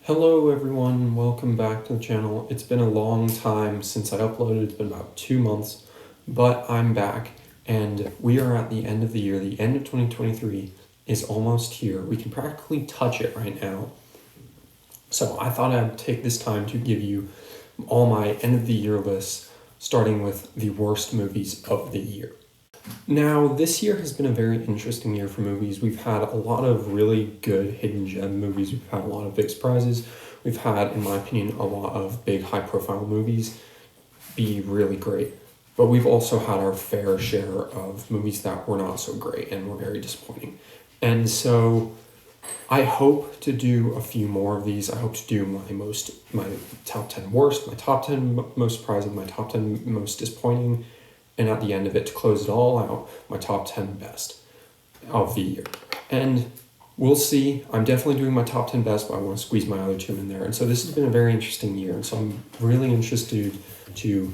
Hello everyone, welcome back to the channel. It's been a long time since I uploaded, it's been about 2 months, but I'm back and we are at the end of the year. The end of 2023 is almost here. We can practically touch it right now. So I thought I'd take this time to give you all my end of the year lists, starting with the worst movies of the year. Now, this year has been a very interesting year for movies. We've had a lot of really good hidden gem movies. We've had a lot of big surprises. We've had, in my opinion, a lot of big high-profile movies be really great. But we've also had our fair share of movies that were not so great and were very disappointing. And so I hope to do a few more of these. I hope to do my top 10 worst, my top 10 most surprising, my top 10 most disappointing, and at the end of it, to close it all out, my top 10 best of the year. And we'll see. I'm definitely doing my top 10 best, but I want to squeeze my other two in there. And so this has been a very interesting year. And so I'm really interested to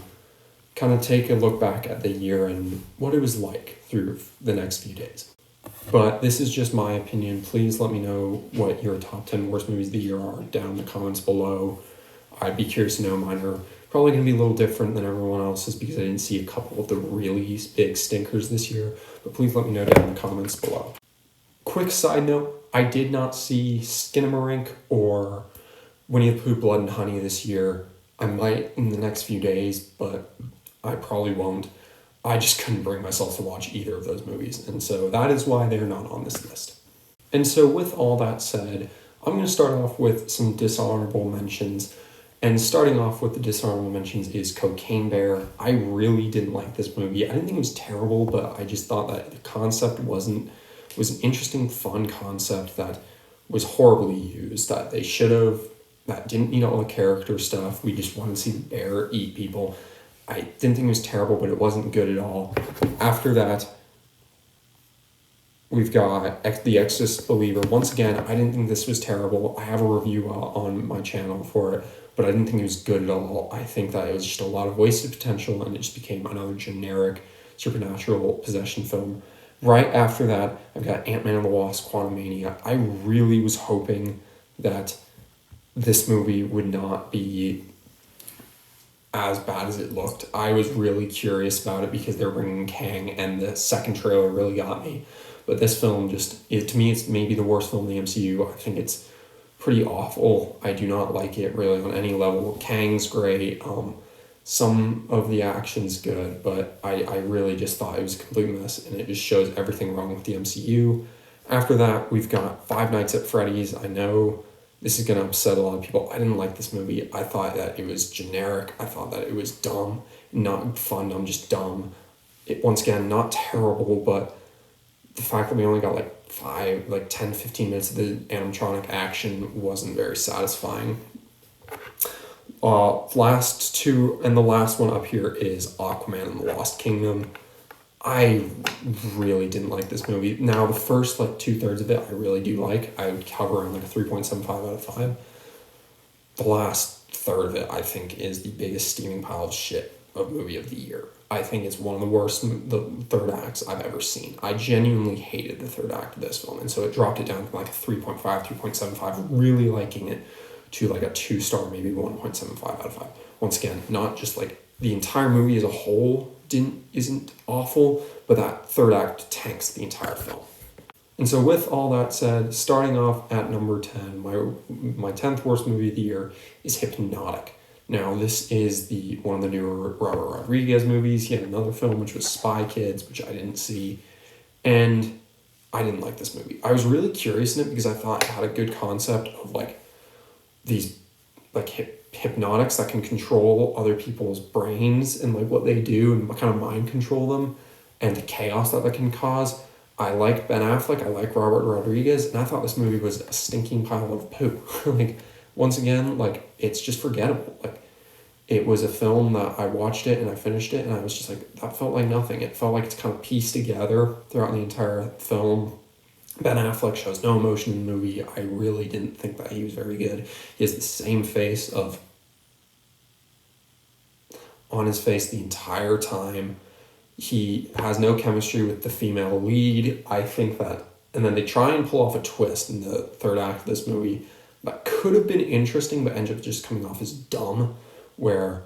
kind of take a look back at the year and what it was like through the next few days. But this is just my opinion. Please let me know what your top 10 worst movies of the year are down in the comments below. I'd be curious to know. Mine are probably going to be a little different than everyone else's because I didn't see a couple of the really big stinkers this year. But please let me know down in the comments below. Quick side note, I did not see Skinamarink or Winnie the Pooh Blood and Honey this year. I might in the next few days, but I probably won't. I just couldn't bring myself to watch either of those movies, and so that is why they're not on this list. And so with all that said, I'm going to start off with some dishonorable mentions. And starting off with the dishonorable mentions is Cocaine Bear. I really didn't like this movie. I didn't think it was terrible, but I just thought that the concept was an interesting, fun concept that was horribly used, that didn't need all the character stuff. We just wanted to see the bear eat people. I didn't think it was terrible, but it wasn't good at all. After that, we've got The Exorcist Believer. Once again, I didn't think this was terrible. I have a review on my channel for it, but I didn't think it was good at all. I think that it was just a lot of wasted potential, and it just became another generic supernatural possession film. Right after that, I've got Ant-Man and the Wasp: Quantumania. I really was hoping that this movie would not be as bad as it looked. I was really curious about it because they're bringing Kang, and the second trailer really got me. But this film to me, it's maybe the worst film in the MCU. I think it's pretty awful. I do not like it really on any level. Kang's great. Some of the action's good, but I really just thought it was a complete mess, and it just shows everything wrong with the MCU. After that, we've got Five Nights at Freddy's. I know this is going to upset a lot of people. I didn't like this movie. I thought that it was generic. I thought that it was dumb. Not fun, dumb, just dumb. Once again, not terrible, but the fact that we only got 10, 15 minutes of the animatronic action wasn't very satisfying. Last two, and the last one up here is Aquaman and the Lost Kingdom. I really didn't like this movie. Now, the first 2/3 of it I really do like. I would cover around a 3.75 out of 5. The last third of it, I think, is the biggest steaming pile of shit of movie of the year. I think it's one of the worst the third acts I've ever seen. I genuinely hated the third act of this film, and so it dropped it down from a 3.5, 3.75, really liking it, to a 2-star, maybe 1.75 out of 5. Once again, not just the entire movie as a whole isn't awful, but that third act tanks the entire film. And so with all that said, starting off at number 10, my 10th worst movie of the year is Hypnotic. Now, this is one of the newer Robert Rodriguez movies. He had another film, which was Spy Kids, which I didn't see, and I didn't like this movie. I was really curious in it because I thought it had a good concept of these hypnotics that can control other people's brains and what they do and what kind of mind control them and the chaos that can cause. I like Ben Affleck, I like Robert Rodriguez, and I thought this movie was a stinking pile of poo. Once again, it's just forgettable. It was a film that I watched it and I finished it and I was just that felt like nothing. It felt like it's kind of pieced together throughout the entire film. Ben Affleck shows no emotion in the movie. I really didn't think that he was very good. He has the same face on his face the entire time. He has no chemistry with the female lead. I think that, and then they try and pull off a twist in the third act of this movie that could have been interesting but ended up just coming off as dumb, where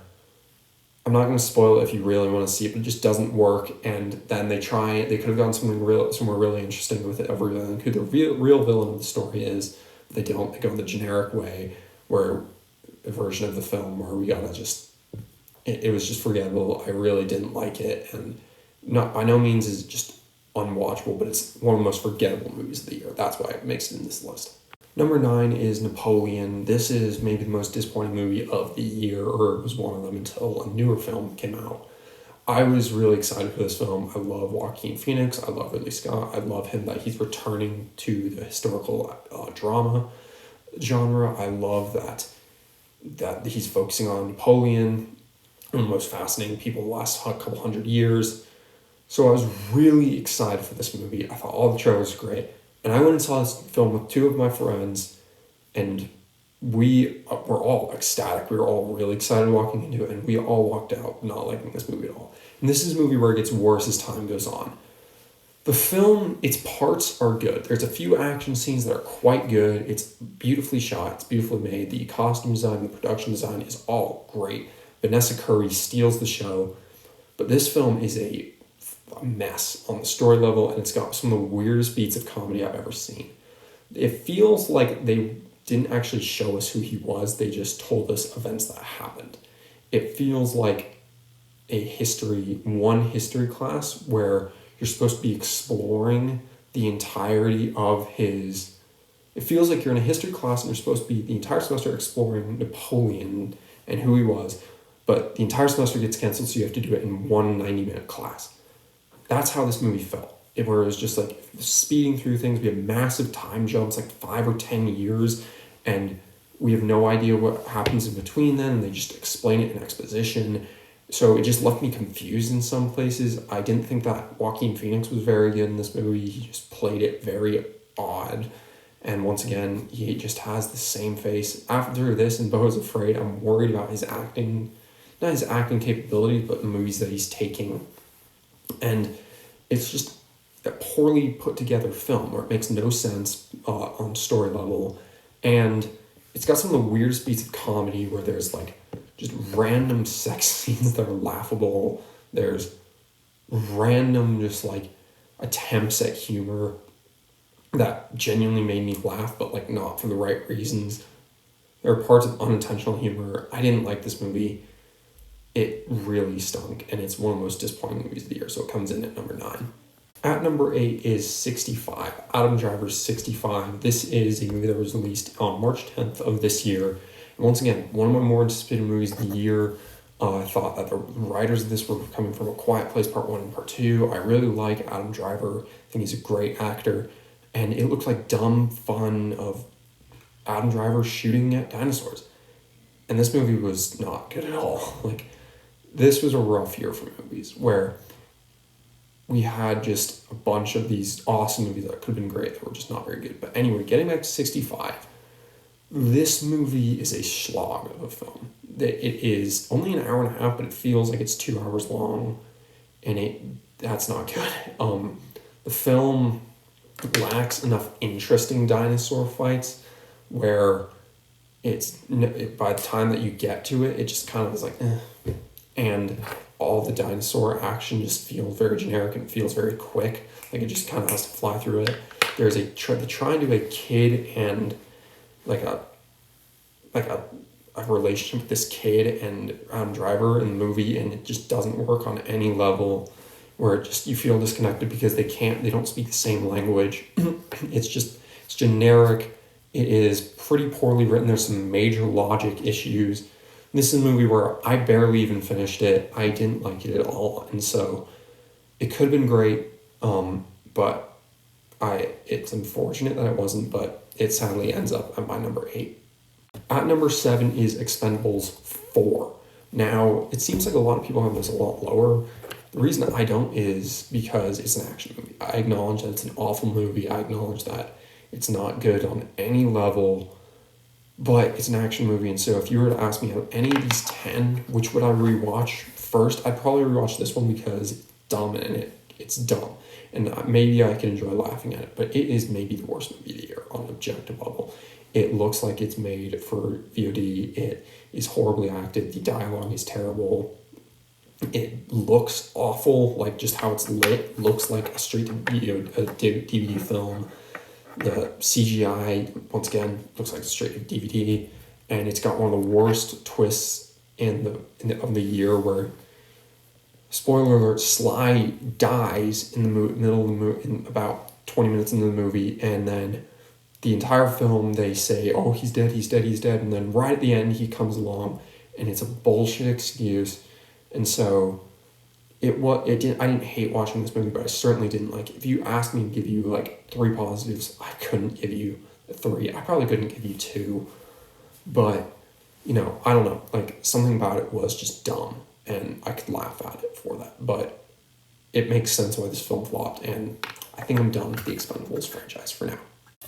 I'm not going to spoil it if you really want to see it, but it just doesn't work. And then they could have done somewhere really interesting with it, of revealing who the real villain of the story is. But they don't. They go in the generic way, where a version of the film where we gotta just, it was just forgettable. I really didn't like it, and not by no means is it just unwatchable, but it's one of the most forgettable movies of the year. That's why it makes it in this list. Number 9 is Napoleon. This is maybe the most disappointing movie of the year, or it was one of them until a newer film came out. I was really excited for this film. I love Joaquin Phoenix. I love Ridley Scott. I love him that he's returning to the historical drama genre. I love that he's focusing on Napoleon, one of the most fascinating people in the last couple hundred years. So I was really excited for this movie. I thought all the trailers were great. And I went and saw this film with 2 of my friends, and we were all ecstatic. We were all really excited walking into it, and we all walked out not liking this movie at all. And this is a movie where it gets worse as time goes on. The film, its parts are good. There's a few action scenes that are quite good. It's beautifully shot. It's beautifully made. The costume design, the production design is all great. Vanessa Kirby steals the show. But this film is a mess on the story level, and it's got some of the weirdest beats of comedy I've ever seen. It feels like they didn't actually show us who he was. They just told us events that happened. It feels like one history class where you're supposed to be exploring the entirety of his... It feels like you're in a history class and you're supposed to be the entire semester exploring Napoleon and who he was, but the entire semester gets canceled, so you have to do it in one 90-minute class. That's how this movie felt. Where it was just like speeding through things. We have massive time jumps, like 5 or 10 years, and we have no idea what happens in between then, and they just explain it in exposition. So it just left me confused in some places. I didn't think that Joaquin Phoenix was very good in this movie. He just played it very odd. And once again, he just has the same face. After this and Beau is Afraid, I'm worried about his acting, not his acting capabilities, but the movies that he's taking. And it's just a poorly put together film where it makes no sense on story level. And it's got some of the weirdest beats of comedy where there's like just random sex scenes that are laughable. There's random just like attempts at humor that genuinely made me laugh, but like not for the right reasons. There are parts of unintentional humor. I didn't like this movie. It really stunk, and it's one of the most disappointing movies of the year, so it comes in at number 9. At number 8 is 65, Adam Driver's 65. This is a movie that was released on March 10th of this year. And once again, one of my more anticipated movies of the year. I thought that the writers of this were coming from A Quiet Place Part 1 and Part 2. I really like Adam Driver. I think he's a great actor. And it looked like dumb fun of Adam Driver shooting at dinosaurs. And this movie was not good at all. This was a rough year for movies where we had just a bunch of these awesome movies that could have been great that were just not very good. But anyway, getting back to 65, this movie is a slog of a film. It is only an hour and a half, but it feels like it's 2 hours long, and that's not good. The film lacks enough interesting dinosaur fights where by the time that you get to it, it just kind of is like, eh. And all the dinosaur action just feels very generic and feels very quick. Like it just kind of has to fly through it. There's they try and do a kid and like a relationship with this kid and Adam Driver in the movie, and it just doesn't work on any level. Where you feel disconnected because they don't speak the same language. It's generic. It is pretty poorly written. There's some major logic issues. This is a movie where I barely even finished it. I didn't like it at all. And so it could have been great, but it's unfortunate that it wasn't, but it sadly ends up at my number 8. At number 7 is Expendables 4. Now, it seems like a lot of people have this a lot lower. The reason I don't is because it's an action movie. I acknowledge that it's an awful movie. I acknowledge that it's not good on any level, but it's an action movie. And so if you were to ask me out of any of these 10, which would I rewatch first, I'd probably rewatch this one because it's dumb and it's dumb. And maybe I can enjoy laughing at it, but it is maybe the worst movie of the year on an objective level. It looks like it's made for VOD. It is horribly acted. The dialogue is terrible. It looks awful, like just how it's lit. Looks like a straight to video, a DVD film. The CGI, once again, looks like a straight to DVD. And it's got one of the worst twists of the year, where, spoiler alert, Sly dies in the middle of the movie, in about 20 minutes into the movie, and then the entire film they say, oh, he's dead, and then right at the end he comes along, and it's a bullshit excuse. And so I didn't hate watching this movie, but I certainly didn't like it. If you asked me to give you like 3 positives, I couldn't give you 3. I probably couldn't give you 2, but I don't know, like something about it was just dumb, and I could laugh at it for that, but it makes sense why this film flopped, and I think I'm done with the Expendables franchise for now.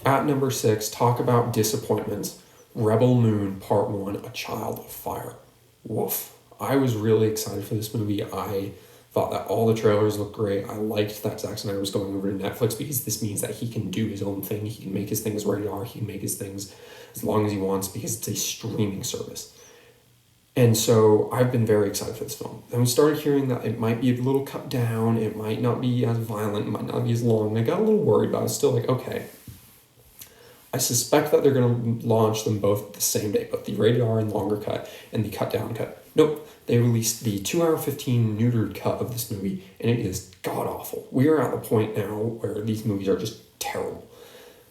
At number 6, talk about disappointments. Rebel Moon Part 1, A Child of Fire. Woof. I was really excited for this movie. I thought that all the trailers looked great. I liked that Zack Snyder was going over to Netflix, because this means that he can do his own thing. He can make his things rated R. He can make his things as long as he wants, because it's a streaming service. And so I've been very excited for this film. Then we started hearing that it might be a little cut down. It might not be as violent. It might not be as long. And I got a little worried, but I was still like, okay. I suspect that they're going to launch them both the same day, both the rated R and longer cut and the cut down cut. Nope. They released the 2-hour 15 neutered cut of this movie, and it is god-awful. We are at the point now where these movies are just terrible.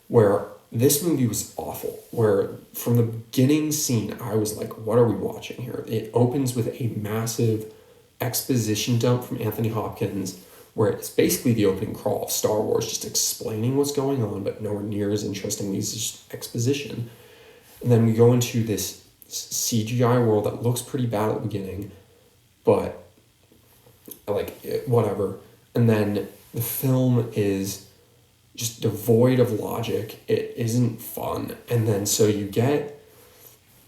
Where this movie was awful. Where from the beginning scene, I was like, what are we watching here? It opens with a massive exposition dump from Anthony Hopkins, where it's basically the opening crawl of Star Wars, just explaining what's going on, but nowhere near as interesting as just exposition. And then we go into this CGI world that looks pretty bad at the beginning, but whatever. And then the film is just devoid of logic. It isn't fun. And then so you get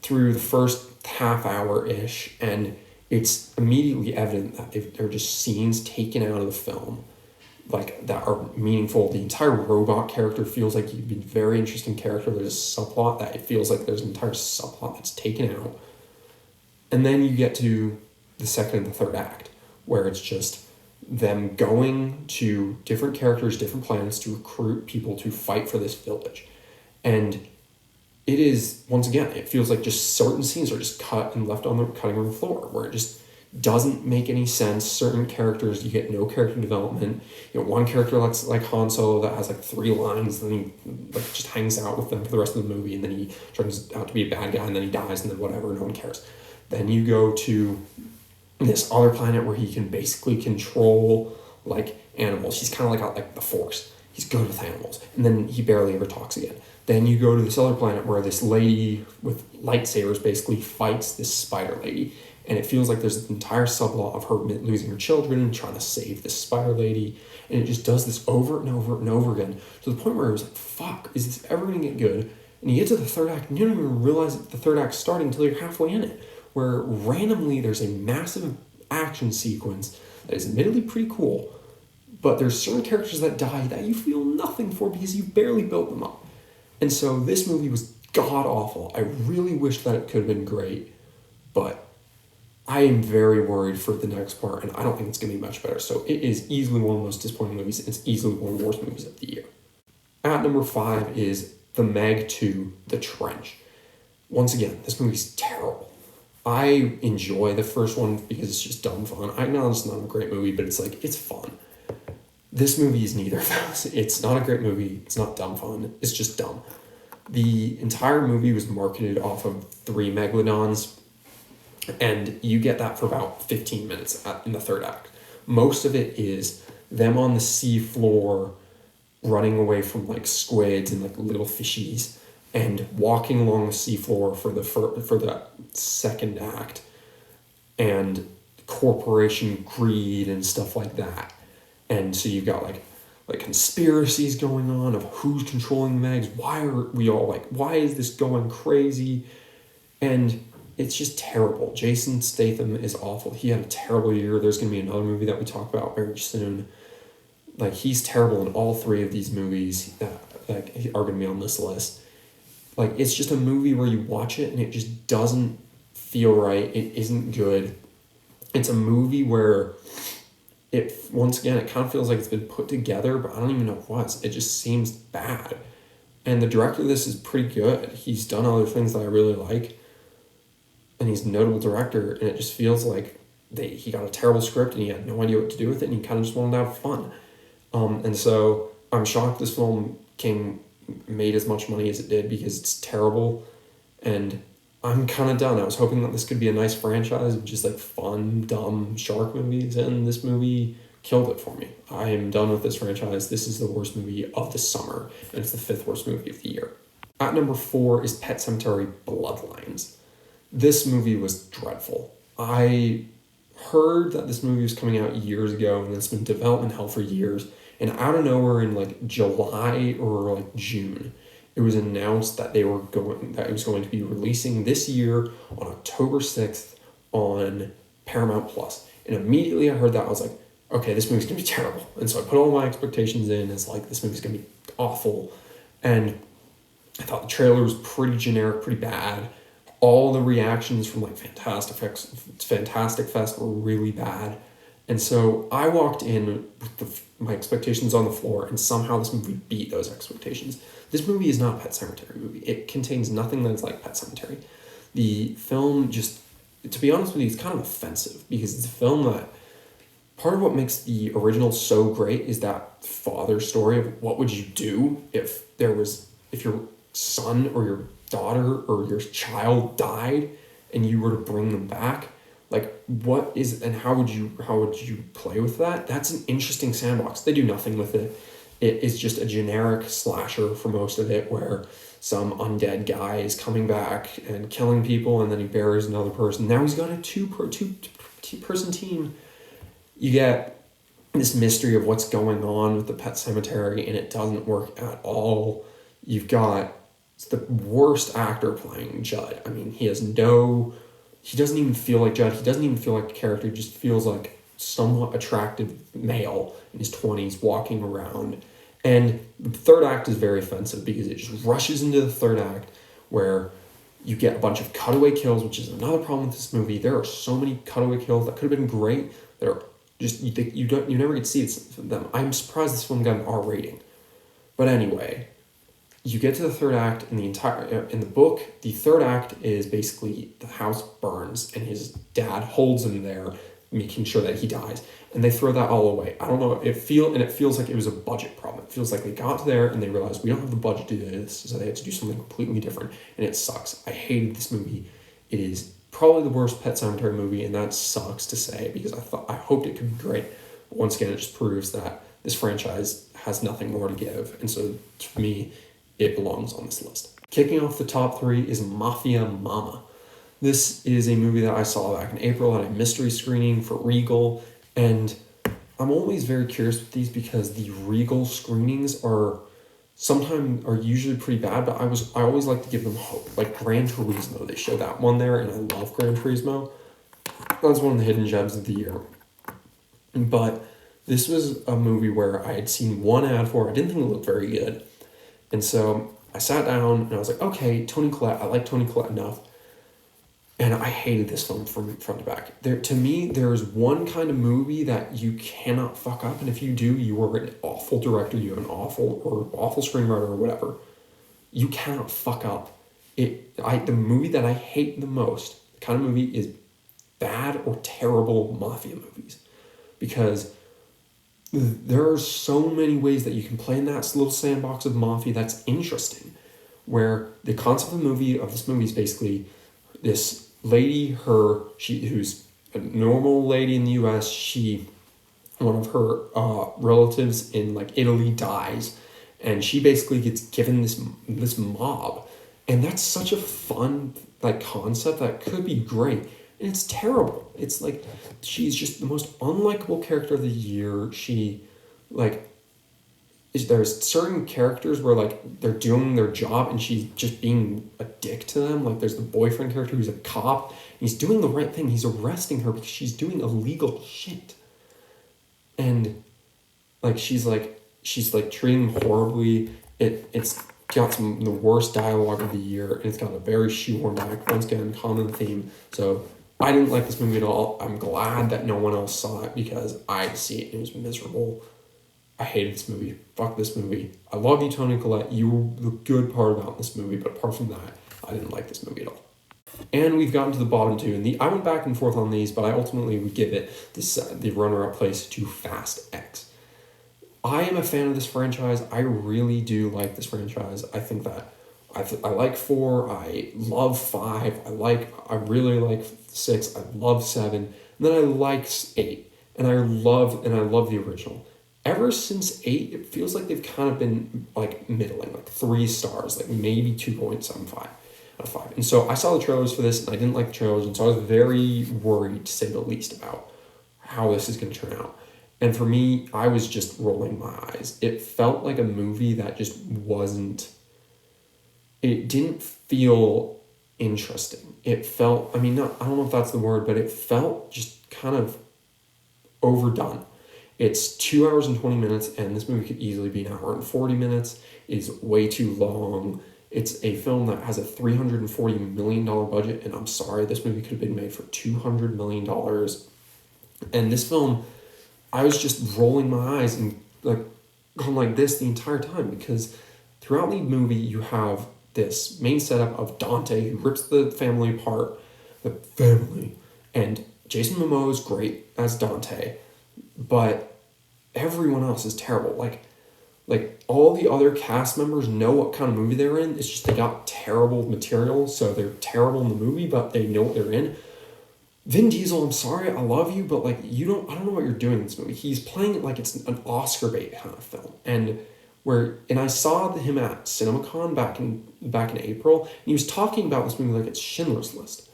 through the first half hour-ish, and it's immediately evident that they're just scenes taken out of the film, like, that are meaningful. The entire robot character feels like you've been very interesting character. There's a subplot that it feels like there's an entire subplot that's taken out. And then you get to the second and the third act, where it's just them going to different characters, different planets, to recruit people to fight for this village. And it is, once again, it feels like just certain scenes are just cut and left on the cutting room floor, where it just doesn't make any sense. Certain characters, you get no character development. One character that's like Han Solo that has like 3 lines, then he just hangs out with them for the rest of the movie, and then he turns out to be a bad guy, and then he dies, and then whatever, no one cares. Then you go to this other planet where he can basically control like animals. He's kind of like got like the Force. He's good with animals, and then he barely ever talks again. Then you go to this other planet where this lady with lightsabers basically fights this spider lady. And it feels like there's an entire subplot of her losing her children and trying to save this spider lady. And it just does this over and over and over again, to the point where it was like, fuck, is this ever going to get good? And you get to the third act, and you don't even realize that the third act's starting until you're halfway in it, where randomly there's a massive action sequence that is admittedly pretty cool, but there's certain characters that die that you feel nothing for because you barely built them up. And so this movie was god-awful. I really wish that it could have been great, but I am very worried for the next part, and I don't think it's going to be much better. So it is easily one of the most disappointing movies, and it's easily one of the worst movies of the year. At number 5 is The Meg 2, The Trench. Once again, this movie's terrible. I enjoy the first one because it's just dumb fun. I know it's not a great movie, but it's like, it's fun. This movie is neither of those. It's not a great movie. It's not dumb fun. It's just dumb. The entire movie was marketed off of 3 megalodons, and you get that for about 15 minutes in the third act. Most of it is them on the sea floor running away from like squids and like little fishies, and walking along the seafloor for the second act, and corporation greed and stuff like that. And so you've got like conspiracies going on of who's controlling the Megs. Why are we all like, why is this going crazy? And it's just terrible. Jason Statham is awful. He had a terrible year. There's going to be another movie that we talk about very soon. Like, he's terrible in all 3 of these movies that are going to be on this list. like, it's just a movie where you watch it and it just doesn't feel right. It isn't good. It's a movie where once again, it kind of feels like it's been put together, but I don't even know what. It just seems bad. And the director of this is pretty good. He's done other things that I really like, and he's a notable director, and it just feels like he got a terrible script and he had no idea what to do with it, and he kind of just wanted to have fun. And so I'm shocked this film made as much money as it did, because it's terrible, and I'm kind of done. I was hoping that this could be a nice franchise of just like fun, dumb shark movies, and this movie killed it for me. I am done with this franchise. This is the worst movie of the summer, and it's the 5th worst movie of the year. At number 4 is Pet Sematary Bloodlines. This movie was dreadful. I heard that this movie was coming out years ago, and it's been in development hell for years, and out of nowhere in like July or like June, it was announced that it was going to be releasing this year on October 6th on Paramount Plus. And immediately I heard that, I was like, okay, this movie's gonna be terrible. And so I put all my expectations in as like, this movie's gonna be awful. And I thought the trailer was pretty generic, pretty bad. All the reactions from like Fantastic Fest were really bad. And so I walked in with my expectations on the floor, and somehow this movie beat those expectations. This movie is not a Pet Sematary movie. It contains nothing that's like Pet Sematary. The film just, to be honest with you, it's kind of offensive, because it's a film that, part of what makes the original so great is that father story of what would you do if your son or your daughter or your child died and you were to bring them back. Like, how would you play with that? That's an interesting sandbox. They do nothing with it. It is just a generic slasher for most of it, where some undead guy is coming back and killing people, and then he buries another person. Now he's got a two-person team. You get this mystery of what's going on with the Pet Sematary, and it doesn't work at all. You've got the worst actor playing Judd. I mean, he doesn't even feel like Judd. He doesn't even feel like a character. He just feels like somewhat attractive male in his 20s walking around. And the third act is very offensive, because it just rushes into the third act, where you get a bunch of cutaway kills, which is another problem with this movie. There are so many cutaway kills that could have been great that are just, you never get to see them. I'm surprised this film got an R rating. But anyway, you get to the third act, and in the book, the third act is basically the house burns and his dad holds him there, making sure that he dies, and they throw that all away. I don't know, it feels like it was a budget problem. It feels like they got there and they realized we don't have the budget to do this, so they had to do something completely different, and it sucks. I hated this movie. It is probably the worst Pet Sematary movie, and that sucks to say, because I hoped it could be great. But once again, it just proves that this franchise has nothing more to give, and so to me, it belongs on this list. Kicking off the top 3 is Mafia Mama. This is a movie that I saw back in April at a mystery screening for Regal, and I'm always very curious with these, because the Regal screenings are usually pretty bad, but I always like to give them hope. Like Gran Turismo, they show that one there, and I love Gran Turismo. That's one of the hidden gems of the year. But this was a movie where I had seen one ad for. I didn't think it looked very good. And so I sat down and I was like, okay, Toni Collette, I like Toni Collette enough. And I hated this film from front to back. To me, there is one kind of movie that you cannot fuck up. And if you do, you are an awful director, you have an awful screenwriter or whatever. You cannot fuck up. The movie that I hate the most, the kind of movie, is bad or terrible mafia movies. Because there are so many ways that you can play in that little sandbox of mafia that's interesting, where the concept of this movie is basically this lady, who's a normal lady in the US, one of her relatives in like Italy dies, and she basically gets given this mob, and that's such a fun like concept that could be great. And it's terrible. It's like, she's just the most unlikable character of the year. There's certain characters where like they're doing their job and she's just being a dick to them. Like there's the boyfriend character who's a cop. And he's doing the right thing. He's arresting her because she's doing illegal shit. And like she's treating him horribly. It's got some the worst dialogue of the year, and it's got a very shoehorned act. Once again, common theme. So I didn't like this movie at all. I'm glad that no one else saw it because I see it. It was miserable. I hated this movie. Fuck this movie. I love you, Toni Collette. You were the good part about this movie, but apart from that, I didn't like this movie at all. And we've gotten to the bottom two, and I went back and forth on these, but I ultimately would give it the runner-up place to Fast X. I am a fan of this franchise. I really do like this franchise. I think that I like 4. I love 5. I really like 6. I love 7. And then I like 8. And I love the original. Ever since 8, it feels like they've kind of been like middling, like 3 stars, like maybe 2.75 out of 5. And so I saw the trailers for this, and I didn't like the trailers, and so I was very worried, to say the least, about how this is going to turn out. And for me, I was just rolling my eyes. It felt like a movie that just wasn't... It didn't feel interesting. It felt... I don't know if that's the word, but it felt just kind of overdone. It's 2 hours and 20 minutes, and this movie could easily be an hour and 40 minutes. It's way too long. It's a film that has a $340 million budget, and I'm sorry, this movie could have been made for $200 million. And this film... I was just rolling my eyes and like going like this the entire time, because throughout the movie you have this main setup of Dante, who rips the family apart, and Jason Momoa is great as Dante, but everyone else is terrible. Like all the other cast members know what kind of movie they're in. It's just they got terrible material, so they're terrible in the movie, but they know what they're in. Vin Diesel, I'm sorry, I love you, but like I don't know what you're doing in this movie. He's playing it like it's an Oscar bait kind of film. And I saw him at CinemaCon back in April, and he was talking about this movie like it's Schindler's List.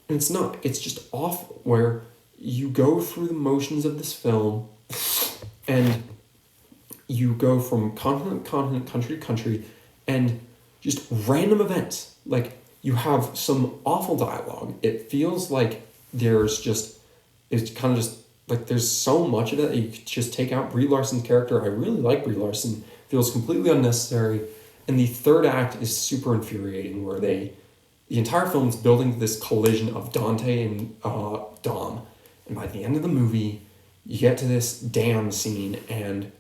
And it's not. It's just awful, where you go through the motions of this film, and you go from continent to continent, country to country, and just random events. Like, you have some awful dialogue. It feels like it's kind of just, like, there's so much of it that you could just take out. Brie Larson's character, I really like Brie Larson, feels completely unnecessary. And the third act is super infuriating, where the entire film is building this collision of Dante and Dom. And by the end of the movie, you get to this dam scene, and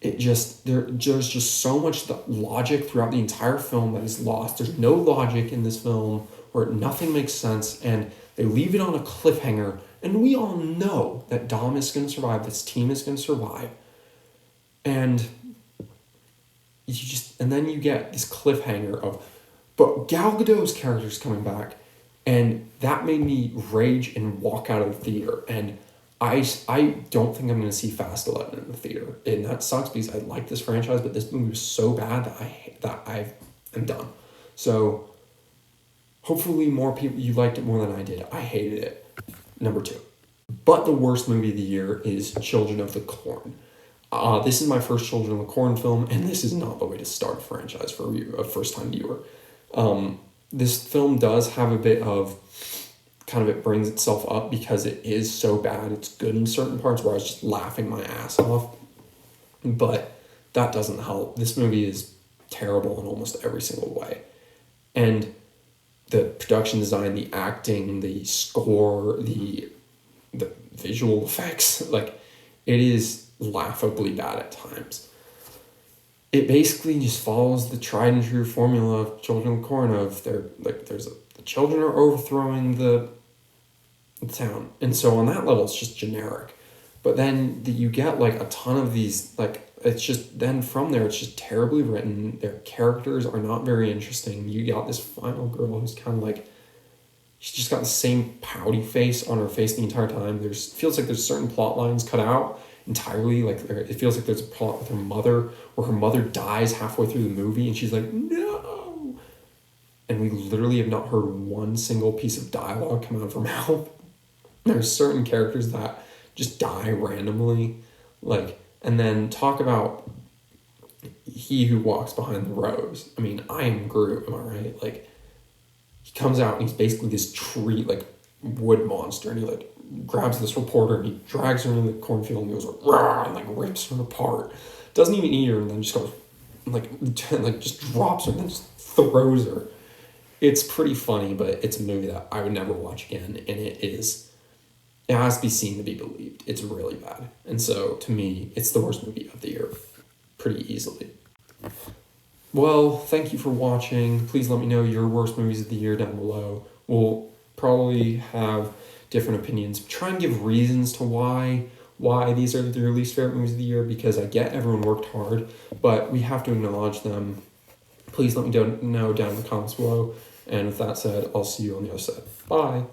there's just so much logic throughout the entire film that is lost. There's no logic in this film, where nothing makes sense, and they leave it on a cliffhanger, and we all know that Dom is going to survive, this team is going to survive, and then you get this cliffhanger of, but Gal Gadot's character is coming back, and that made me rage and walk out of the theater. And I don't think I'm going to see Fast 11 in the theater, and that sucks because I like this franchise, but this movie was so bad that I'm done. So hopefully more people, you liked it more than I did. I hated it. Number 2. But the worst movie of the year is Children of the Corn. This is my first Children of the Corn film, and this is not the way to start a franchise for a first-time viewer. This film does have a bit of, kind of, it brings itself up because it is so bad. It's good in certain parts where I was just laughing my ass off, but that doesn't help. This movie is terrible in almost every single way. And the production design, the acting, the score, the visual effects, like, it is laughably bad at times. It basically just follows the tried and true formula of Children of the Corn of the children are overthrowing the town. And so on that level, it's just generic. But then you get like a ton of these, like, it's just, then from there, it's just terribly written. Their characters are not very interesting. You got this final girl who's kind of like, she's just got the same pouty face on her face the entire time. Feels like there's certain plot lines cut out entirely. Like, it feels like there's a plot with her mother where her mother dies halfway through the movie and she's like, no. And we literally have not heard one single piece of dialogue come out of her mouth. There's certain characters that just die randomly. Like, and then talk about He Who Walks Behind the Rose. I mean, I am Groot, am I right? Like, he comes out and he's basically this tree, like, wood monster, and he, like, grabs this reporter and he drags her into the cornfield and goes, rah, and, like, rips her apart. Doesn't even eat her, and then just goes, like just drops her and then just throws her. It's pretty funny, but it's a movie that I would never watch again, and it has to be seen to be believed. It's really bad. And so, to me, it's the worst movie of the year, pretty easily. Well, thank you for watching. Please let me know your worst movies of the year down below. We'll probably have different opinions. Try and give reasons to why these are your least favorite movies of the year, because I get everyone worked hard, but we have to acknowledge them. Please let me know down in the comments below. And with that said, I'll see you on the other side. Bye.